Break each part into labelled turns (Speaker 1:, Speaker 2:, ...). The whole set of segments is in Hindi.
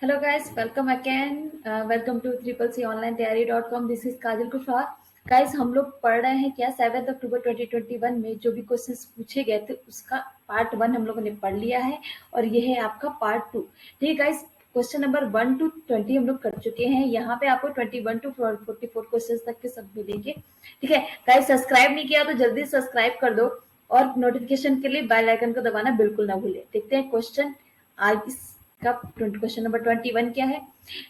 Speaker 1: Hello guys, welcome again. Welcome to CCC.online-tayari.com. This is Kajal Kushwaha. Guys हम लोग पढ़ रहे हैं क्या 7 अक्टूबर 2021 में जो भी क्वेश्चंस पूछे गए थे उसका पार्ट 1 हम लोगों ने पढ़ लिया है और ये है आपका पार्ट 2. ठीक है गाइस, क्वेश्चन नंबर 1 to 20 हम लोग कर चुके हैं. यहाँ पे आपको 21 to 44 क्वेश्चन तक के सब मिलेंगे. ठीक है गाइस, सब्सक्राइब नहीं किया तो जल्दी सब्सक्राइब कर दो और नोटिफिकेशन के लिए बेल आइकन को दबाना बिल्कुल ना भूले. देखते हैं क्वेश्चन आज का. क्वेश्चन नंबर 21 क्या है?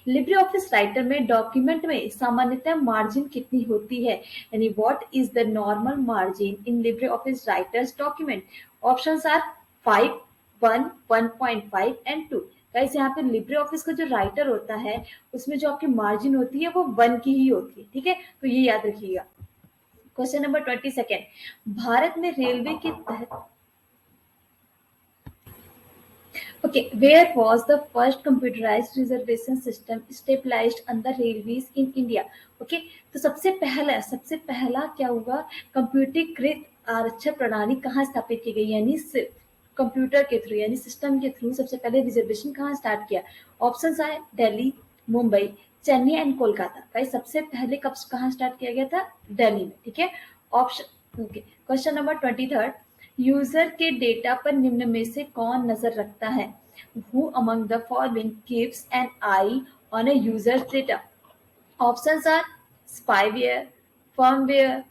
Speaker 1: लिब्रे ऑफिस राइटर में डॉक्यूमेंट में सामान्यतः मार्जिन कितनी होती है? यानी what is the normal margin in LibreOffice Writer's document? Options are 5, 1, 1.5 and 2. Guys यहाँ पे लिब्रे ऑफिस का जो राइटर होता है उसमें जो आपकी मार्जिन होती है वो 1 की ही होती है. ठीक है, तो ये याद रखिएगा. Question number 22. भारत में रेलवे के तहत where was the first computerized reservation system established on the railways in India? तो सबसे पहला क्या हुआ? कंप्यूटरीकृत आरक्षण प्रणाली कहाँ स्थापित की गई? यानी कंप्यूटर के थ्रू यानी सिस्टम के थ्रू सबसे पहले रिजर्वेशन कहाँ स्टार्ट किया? ऑप्शंस आए दिल्ली, मुंबई, चेन्नई एंड कोलकाता. भाई सबसे पहले कब कहाँ स्टार्ट किया गया था? दिल्ली में. ठीक है, ऑप्शन. Question number 23. यूजर के डेटा पर निम्न में से कौन नजर रखता है? Who among the following keeps an eye on a user's data? Options are spyware, firmware,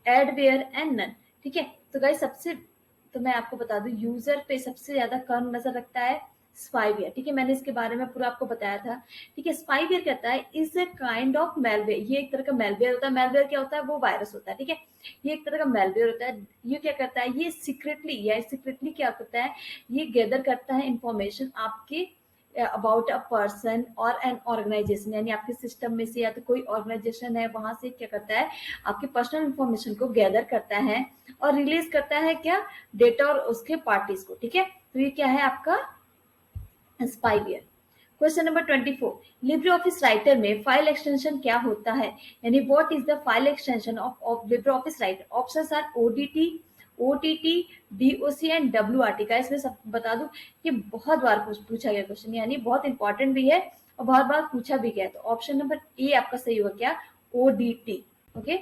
Speaker 1: adware and none. ठीक है, तो गाइस तो मैं आपको बता दूं यूजर पे सबसे ज्यादा कौन नजर रखता है? स्पाईवेयर. ठीक है, मैंने इसके बारे में पूरा आपको बताया था. ठीक है, स्पाईवेयर कहता है is a kind of malware. ये एक तरह का मेलवेयर होता है. मेलवेयर क्या होता है? वो वायरस होता है. ठीक है, ये एक तरह का मेलवेयर होता है. ये क्या करता है? ये सीक्रेटली क्या करता है? ये गैदर करता है इंफॉर्मेशन आपके अबाउट अ पर्सन और एन ऑर्गेनाइजेशन. यानी आपके सिस्टम में से या तो कोई ऑर्गेनाइजेशन है वहां से क्या करता है? आपके पर्सनल इंफॉर्मेशन को गैदर करता है और रिलीज करता है क्या? डेटा और उसके पार्टीज को. ठीक है, तो ये क्या है आपका? Spyware. Question number 24. LibreOffice Writer में फाइल एक्सटेंशन क्या होता है? यानी what is the file extension of LibreOffice Writer? Options are ODT, OTT, DOC and WRT. का इसमें सब बता दूं कि बहुत बार पूछा गया क्वेश्चन, यानी बहुत इंपॉर्टेंट भी है और बहुत बार पूछा भी गया. तो ऑप्शन नंबर ए आपका सही होगा क्या? ओडीटी. ओके.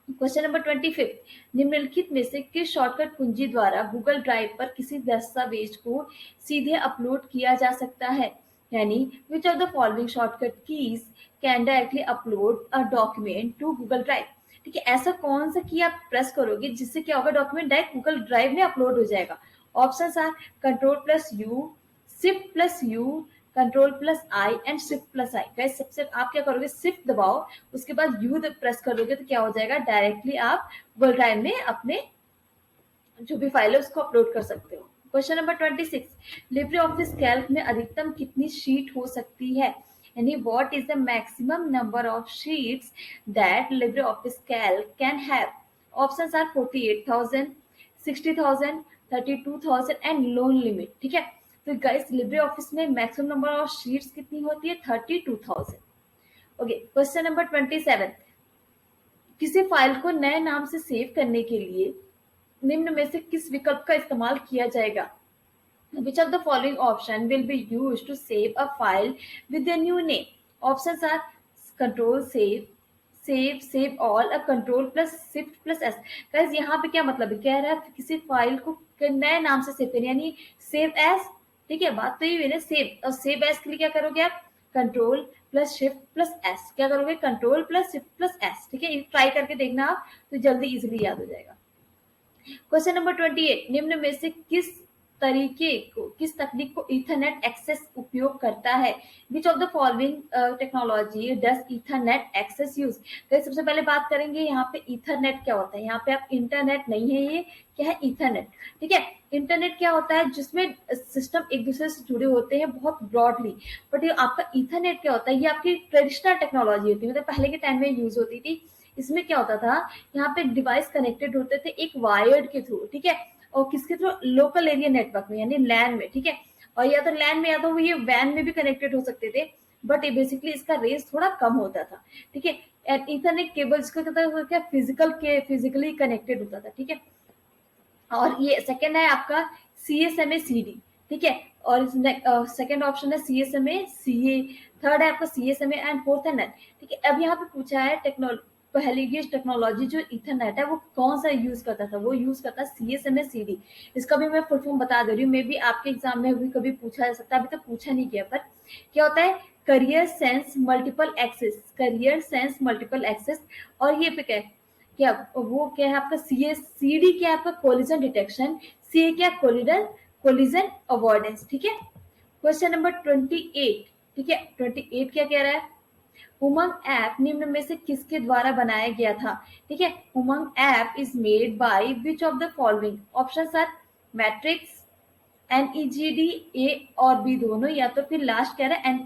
Speaker 1: Question number 25. निम्नलिखित में से किस शॉर्टकट कुंजी द्वारा गूगल ड्राइव पर किसी दस्तावेज को सीधे अपलोड किया जा सकता है? यानी which of the following shortcut keys can directly upload a document to Google Drive? ठीक है, ऐसा कौन सा की आप प्रेस करोगे जिससे क्या होगा? डॉक्यूमेंट डायरेक्ट गूगल ड्राइव में अपलोड हो जाएगा. Options are control plus U, shift plus U, control plus I and shift plus I. Guys सबसे आप क्या करोगे? शिफ्ट दबाओ, उसके बाद यू प्रेस करोगे तो क्या हो जाएगा? डायरेक्टली आप गूगल ड्राइव में अपने जो भी फाइल है उसको अपलोड कर सकते हो. Question number 26. LibreOffice Calc में अधिकतम कितनी शीट हो सकती है? यानी what is the maximum number of sheets that LibreOffice Calc can have? Options are 48,000, 60,000, 32,000 and no limit. ठीक है, तो गाइस लिब्रे ऑफिस में मैक्सिमम नंबर ऑफ शीट्स कितनी होती है? 32,000. ओके. Question number 27. किसी फाइल को नए नाम से सेव करने के लिए निम्न में से किस विकल्प का इस्तेमाल किया जाएगा? Which of the following option will be used to save a file with a new name? Options are control save all, a control plus shift plus s. Guys यहाँ पे क्या मतलब है? कह रहा है किसी फाइल को नए नाम से सेव करनी, यानी सेव एस. ठीक है, बात तो ये है ना. सेव और सेव एस के लिए क्या करोगे आप? Control plus shift plus S. क्या करोगे? Control plus shift plus S. ठीक है, ट्राई करके देखना आप, तो जल्दी इजिली याद हो जाएगा. Question number 28. निम्न में से किस तकनीक को ईथरनेट एक्सेस उपयोग करता है? Which of the following technology does Ethernet access use? तो सबसे पहले बात करेंगे यहाँ पे ईथरनेट क्या होता है. यहाँ पे आप इंटरनेट नहीं है, ये क्या है? ईथरनेट. ठीक है, इंटरनेट क्या होता है? जिसमें सिस्टम एक दूसरे से जुड़े होते हैं बहुत ब्रॉडली. बट ये आपका ईथरनेट क्या होता है? ये आपकी ट्रेडिशनल टेक्नोलॉजी होती है, मतलब पहले के टाइम में यूज होती थी. इसमें क्या होता था? यहाँ पे डिवाइस कनेक्टेड होते थे एक वायर्ड के थ्रू. ठीक है, और किसके थ्रू? लोकल एरिया नेटवर्क में, यानी लैन में. ठीक है, और या तो लैन में या तो ये वैन में भी कनेक्टेड हो सकते थे, बट बेसिकली इसका रेंज थोड़ा कम होता था. ठीक है, एंड ईथरनेट केबल जिसको कहता है फिजिकली कनेक्टेड होता था. ठीक है, और ये सेकंड है आपका CSMA CD. ठीक है। और सेकंड ऑप्शन है CSMA, CA, थर्ड है आपका CSMA एंड फोर्थ है नेट। ठीक है, अब यहाँ पे पूछा है पहले ये टेक्नोलॉजी जो इथरनेट है वो कौन सा यूज करता था, वो यूज करता है CSMA CD। इसका भी मैं फुल फॉर्म बता दे रही हूँ, मे बी आपके एग्जाम में भी कभी पूछा जा सकता है, अभी तक पूछा नहीं गया। पर क्या होता है, carrier sense multiple access, carrier sense multiple access. और ये पे क्या है, क्या वो क्या है आपका CD क्या है आपका कोलिजन डिटेक्शन, CA क्या कोलिजन अवॉइडेंस। ठीक है। Question number 28। ठीक है, 28 क्या कह रहा है, उमंग ऐप निम्न में से किसके द्वारा बनाया गया था। ठीक है, UMANG app is made by which of the following, option are matrix, NEGD, A और बी दोनों, या तो फिर लास्ट कह रहा है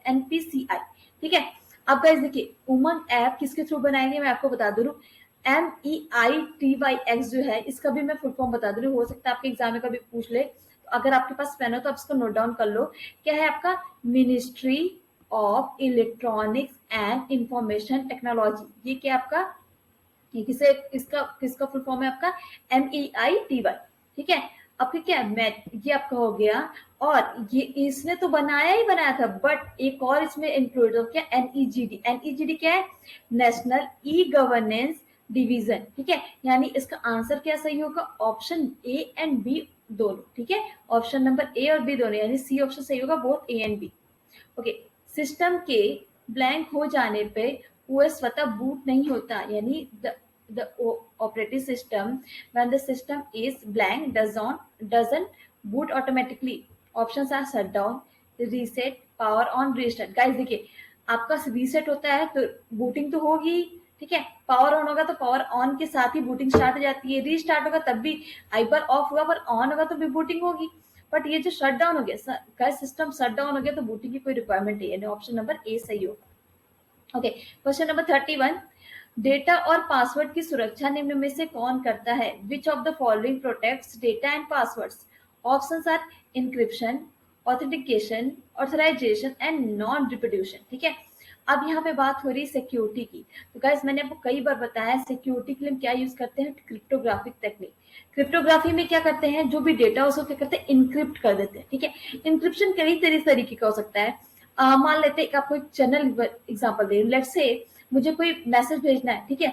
Speaker 1: NPCI। ठीक है, अब गाइस देखिए उमंग ऐप किसके थ्रू बनाएंगे, मैं आपको बता दूं, MEITYX जो है इसका भी मैं फुल फॉर्म बता दूं, हो सकता है आपके एग्जाम में कभी पूछ ले, तो अगर आपके पास पेन हो तो आप इसको नोट डाउन कर लो। क्या है आपका, ministry of electronics and information technology. ये क्या आपका, ये किसे इसका किसका फुल फॉर्म है आपका, MEITY। ठीक है, आपके क्या मैथ ये आपका हो गया। और ये इसने तो बनाया ही बनाया था, बट एक और इसमें इंक्लूड हो गया NEGD। NEGD क्या है, नेशनल ई गवर्नेंस डिवीजन। ठीक है, यानी इसका आंसर क्या सही होगा, ऑप्शन ए एंड बी दोनों। ठीक है, ऑप्शन नंबर ए और बी दोनों, यानी सी ऑप्शन सही होगा, both A and B. Okay, system के ब्लैंक हो जाने पे OS स्वतः बूट नहीं होता, यानी the operating system when the system is blank doesn't boot automatically, options are shut down, reset, power on, restart। Guys देखिए आपका रीसेट होता है तो बूटिंग तो होगी, ठीक है, पावर ऑन होगा तो पावर ऑन के साथ ही बूटिंग स्टार्ट हो जाती है, रीस्टार्ट होगा तब भी, एक बार ऑफ हुआ पर ऑन होगा तो भी बूटिंग होगी। बट ये जो शट डाउन हो गया, सिस्टम शट डाउन हो गया तो बूटिंग की कोई रिक्वायरमेंट नहीं है, ऑप्शन नंबर ए सही होगा। Okay, question number 31। डेटा और पासवर्ड की सुरक्षा निम्न में से कौन करता है, which of the following protects data and passwords, options are encryption, authentication, authorization and non reproduction. ठीक है, अब यहाँ पे बात हो रही है सिक्योरिटी की। तो गाइस मैंने आपको कई बार बताया सिक्योरिटी के लिए हम क्या यूज करते हैं, क्रिप्टोग्राफिक टेक्निक। क्रिप्टोग्राफी में क्या करते हैं, जो भी डेटा उसको क्या करते हैं, इनक्रिप्ट कर देते हैं। ठीक है, इंक्रिप्शन कई तरीके का हो सकता है। मान लेते हैं आपको एक general example they, let's say मुझे कोई मैसेज भेजना है, ठीक है,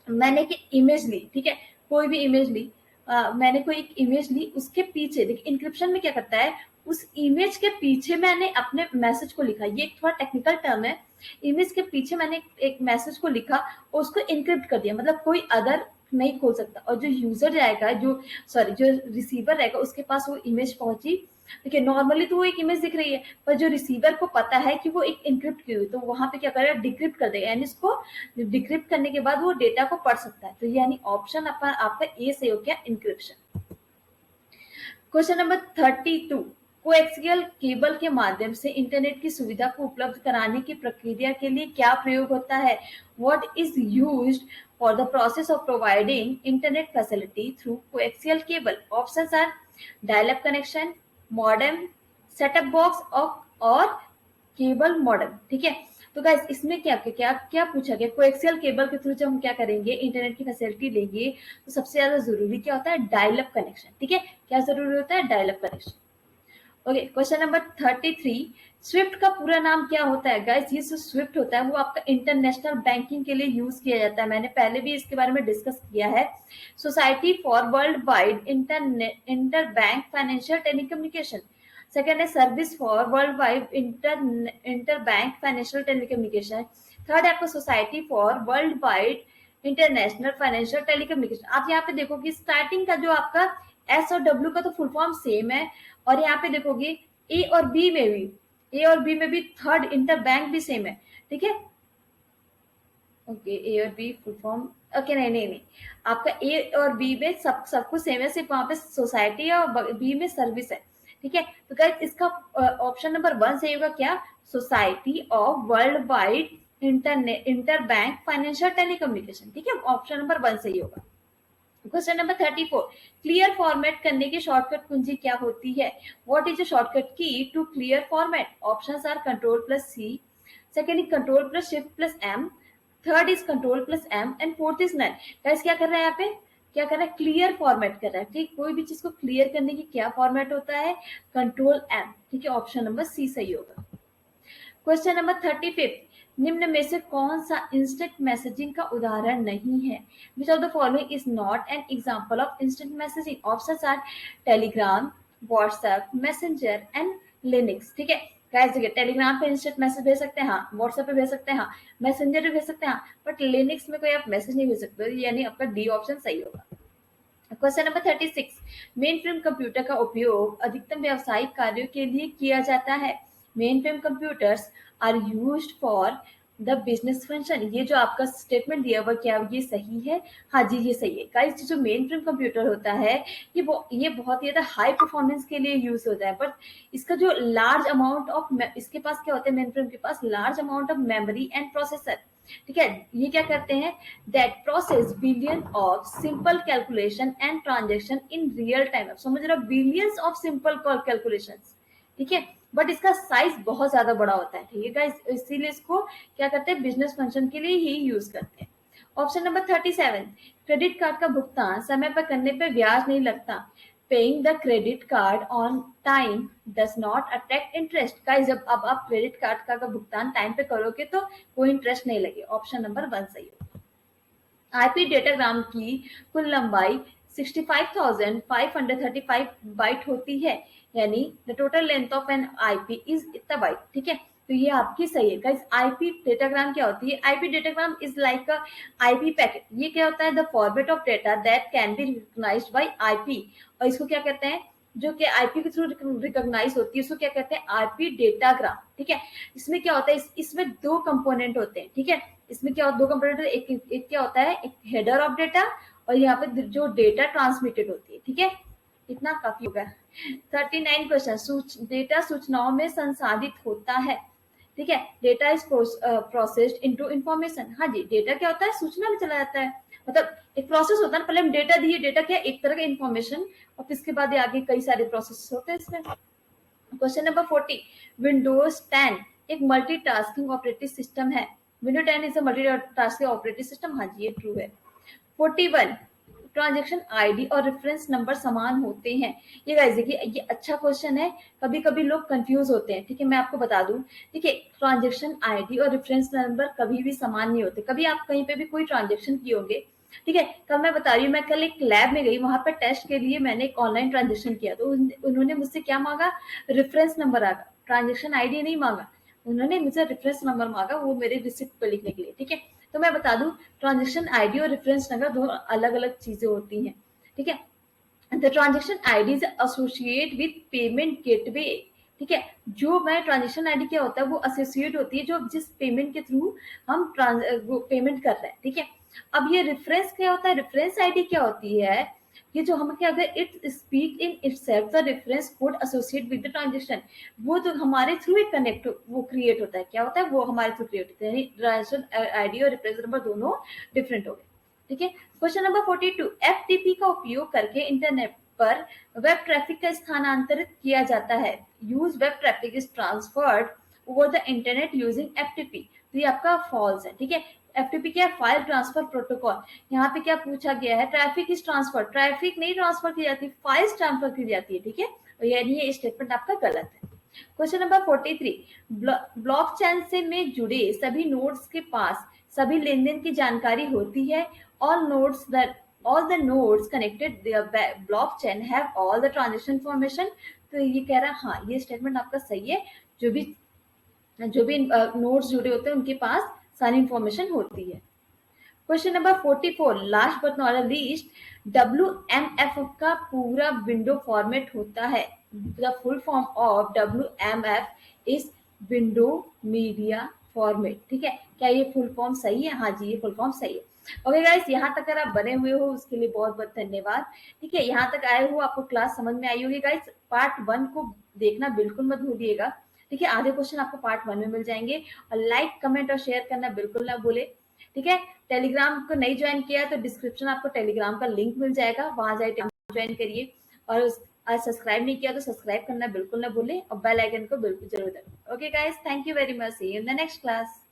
Speaker 1: मैंने एक इमेज ली, ठीक है, कोई भी इमेज ली, मैंने कोई एक इमेज ली, उसके पीछे देखिए इंक्रिप्शन में क्या करता है, उस इमेज के पीछे मैंने अपने मैसेज को लिखा, ये एक थोड़ा टेक्निकल टर्म है, इमेज के पीछे मैंने एक मैसेज को लिखा और उसको इनक्रिप्ट कर दिया, मतलब कोई अदर नहीं खोल सकता, और जो यूजर जाएगा, जो रिसीवर रहेगा उसके पास वो इमेज पहुंची। देखिए नॉर्मली तो वो एक इमेज दिख रही है, पर जो रिसीवर को पता है कि वो एक इनक्रिप्ट की हुई, तो वहां पे क्या करेगा, डिक्रिप्ट कर देगा, यानी इसको डिक्रिप्ट करने के बाद वो डेटा को पढ़ सकता है। तो यानी ऑप्शन आपका ए से हो गया, encryption. Question number 32। Coaxial cable के माध्यम से इंटरनेट की सुविधा को उपलब्ध कराने की प्रक्रिया के लिए क्या प्रयोग होता है, what is used for the process of providing internet facility through coaxial cable, options are dial up connection, modem, setup box और केबल मॉडेम। ठीक है, तो गाइस इसमें क्या क्या क्या पूछा गया, कोएक्सियल केबल के थ्रू जब हम क्या करेंगे, इंटरनेट की फैसिलिटी लेंगे, तो सबसे ज्यादा जरूरी क्या होता है, डायल अप कनेक्शन। ठीक है, क्या जरूरी होता है, dial up connection. Okay, question number 33। Swift का पूरा नाम क्या होता है, गाइस ये जो स्विफ्ट होता है वो आपका इंटरनेशनल बैंकिंग के लिए यूज किया जाता है, मैंने पहले भी इसके बारे में डिस्कस किया है। Society for worldwide interbank financial telecommunication. Second है service for worldwide interbank financial telecommunication. Third है आपका society for worldwide international financial telecommunication. आप यहाँ पे देखोगे स्टार्टिंग का जो आपका एस और डब्ल्यू का तो फुल फॉर्म सेम है, और यहाँ पे देखोगे ए और बी में भी थर्ड इंटर बैंक भी सेम है। ठीक है, ओके, ए और बी फुल फॉर्म, ओके, नहीं, आपका ए और बी में सब कुछ सेम है, सिर्फ वहां पे सोसाइटी है और बी में सर्विस है। ठीक है, तो गाइस इसका ऑप्शन नंबर 1 सही होगा, क्या, society of world wide interbank financial telecommunication. ठीक है, ऑप्शन नंबर 1 सही होगा। Question number 34। क्लियर फॉर्मेट करने की शॉर्टकट कुंजी क्या होती है, what is a shortcut key to clear format, options are control plus C, second is control plus shift plus M, third is control plus M and fourth is none. Guys क्या कर रहा है यहाँ पे, क्या कर रहा है, क्लियर फॉर्मेट कर रहा है। ठीक, कोई भी चीज को क्लियर करने की क्या फॉर्मेट होता है, कंट्रोल एम। ठीक है, ऑप्शन नंबर सी सही होगा। क्वेश्चन नंबर 35, निम्न में से कौन सा इंस्टेंट मैसेजिंग का उदाहरण नहीं है? Which of the following is not an example of instant messaging? Options our Telegram, WhatsApp, messenger and Linux. ठीक है गाइस, देखिए टेलीग्राम पे इंस्टेंट मैसेज भेज सकते हैं, हाँ। व्हाट्सएप पे भेज सकते हैं, हाँ। मैसेंजर पे भेज सकते हैं, हाँ। बट लिनक्स में कोई आप मैसेज नहीं भेज सकते, यानी आपका डी ऑप्शन सही होगा। Question number 36, main frame computer का उपयोग अधिकतम व्यावसायिक कार्यों के लिए किया जाता है। Mainframe computers are used for the business function. ये जो आपका स्टेटमेंट दिया हुआ, क्या ये सही है? हाँ जी, ये सही है गाइस। जो मेन फ्रेम कंप्यूटर होता है, ये बहुत ही ज्यादा हाई परफॉर्मेंस के लिए यूज होता है, बट इसका जो लार्ज अमाउंट ऑफ, इसके पास क्या होता है, मेन फ्रेम के पास large amount of memory and processor. ठीक है, ये क्या करते हैं, that process billion of simple calculation and transaction in real time. समझ रहे हो, बिलियंस ऑफ सिंपल कैलकुलेशन। ठीक है, बट इसका साइज बहुत ज्यादा बड़ा होता है। ठीक है गाइस, इसीलिए इसको क्या करते हैं, बिजनेस फंक्शन के लिए ही यूज करते हैं। ऑप्शन नंबर 37, क्रेडिट कार्ड का भुगतान समय पर करने पर ब्याज नहीं लगता। Paying the credit card on time does not attract interest. Guys, जब अब आप क्रेडिट कार्ड का भुगतान टाइम पे करोगे तो कोई इंटरेस्ट नहीं लगे। ऑप्शन नंबर 1 सही होगा। आईपी डेटाग्राम की कुल लंबाई 65,535 बाइट होती है, यानी the total length of N IP is इतना बाइट। ठीक है, तो ये आपकी सही है गाइस। आईपी डेटाग्राम क्या होती है? IP datagram is like a IP packet. ये क्या होता है? The format of data that can be recognised by IP. और इसको क्या कहते हैं, जो कि आईपी के थ्रू रिकॉग्नाइज होती है, उसको क्या कहते हैं, आईपी डेटाग्राम। ठीक है, इसमें क्या होता है, इसमें दो कंपोनेंट होते हैं। ठीक है, इसमें क्या दो कंपोनेंट, एक क्या होता है, एक हेडर ऑफ डेटा, और यहाँ पे जो डेटा ट्रांसमिटेड होती है। ठीक है, इतना काफी होगा। 39 क्वेश्चन, डेटा सूचनाओं में संसाधित होता है। ठीक है, data is processed into information. हाँ जी, डेटा क्या होता है, सूचना में चला जाता है। मतलब एक प्रोसेस होता है ना, पहले हम डेटा दिए, डेटा क्या एक तरह का इंफॉर्मेशन, और फिर इसके बाद आगे कई सारे प्रोसेस होते हैं इसमें। क्वेश्चन नंबर 40, विंडोज 10 एक मल्टीटास्किंग ऑपरेटिंग सिस्टम है। Window 10 is a multitasking operating system. हाँ जी, ये ट्रू है। 41, ट्रांजेक्शन आईडी और रेफरेंस नंबर समान होते हैं। ये गाइस देखिए, ये अच्छा क्वेश्चन है। कभी कभी लोग कंफ्यूज होते हैं। ठीक है, मैं आपको बता दूं, ठीक है, ट्रांजेक्शन आईडी और रेफरेंस नंबर कभी भी समान नहीं होते। कभी आप कहीं पे भी कोई ट्रांजेक्शन किए होंगे, ठीक है, कल मैं बता रही हूँ, मैं कल एक लैब में गई, वहां पर टेस्ट के लिए मैंने एक ऑनलाइन ट्रांजेक्शन किया, तो उन्होंने मुझसे क्या मांगा, रेफरेंस नंबर मांगा, ट्रांजेक्शन आईडी नहीं मांगा। उन्होंने मुझे रेफरेंस नंबर मांगा, वो मेरे रिसिप्ट पे लिखने के लिए। ठीक है, तो मैं बता दूं, ट्रांजेक्शन आईडी और रेफरेंस नंबर दो अलग अलग चीजें होती हैं। ठीक है, the transaction ID is associate with payment gateway. ठीक है, जो मैं ट्रांजेक्शन आईडी क्या होता है, वो एसोसिएट होती है जो जिस पेमेंट के थ्रू हम पेमेंट कर रहे हैं। ठीक है, अब ये रेफरेंस क्या होता है, रेफरेंस आईडी क्या होती है, ये जो हम क्या, अगर it speak in itself the reference code associate with the transaction, वो तो हमारे थ्रू एक कनेक्ट वो क्रिएट होता है। क्या होता है, वो हमारे थ्रू क्रिएट होता है, यानी ट्रांजेक्शन आईडी और रेफरेंस नंबर दोनों डिफरेंट हो गए। ठीक है, क्वेश्चन नंबर 42, एफटीपी का उपयोग करके इंटरनेट पर वेब ट्रैफिक का स्थानांतरित किया जाता है। Use web traffic is transferred over the internet using FTP. तो ये आपका फॉल्स है। ठीक है, एफटीपी क्या है, फाइल ट्रांसफर प्रोटोकॉल। यहाँ पे क्या पूछा गया है, ट्रैफिक इज ट्रांसफर, ट्रैफिक नहीं ट्रांसफर की जाती, फाइल्स ट्रांसफर की जाती है। ठीक है, यानी ये स्टेटमेंट आपका गलत है। क्वेश्चन नंबर 43, ब्लॉकचेन से में जुड़े सभी नोड्स के पास सभी लेन देन की जानकारी होती है। all the nodes connected their blockchain have all the transaction information। तो ये कह रहा है, हाँ ये स्टेटमेंट आपका सही है। जो भी नोड्स जुड़े होते हैं उनके पास सारी इंफॉर्मेशन होती है। Question number 44, last but not least, WMF का पूरा विंडो फॉर्मेट होता है। The full form of WMF is window media format. ठीक है, क्या ये फुल फॉर्म सही है? हाँ जी, ये फुल फॉर्म सही है। ओके गाइस, यहाँ तक अगर आप बने हुए हो उसके लिए बहुत बहुत धन्यवाद। ठीक है, यहाँ तक आए हो, आपको क्लास समझ में आई होगी गाइस। पार्ट 1 को देखना बिल्कुल मत भूलिएगा। ठीक है, आधे क्वेश्चन आपको पार्ट 1 में मिल जाएंगे। और लाइक, कमेंट और शेयर करना बिल्कुल ना भूले। ठीक है, टेलीग्राम को नहीं ज्वाइन किया है तो डिस्क्रिप्शन आपको टेलीग्राम का लिंक मिल जाएगा, वहां जाए ज्वाइन करिए। और सब्सक्राइब नहीं किया तो सब्सक्राइब करना बिल्कुल ना भूलें, और बेल आइकन को बिल्कुल जरूर दबाएं। Okay guys, thank you very much, see you in the next class.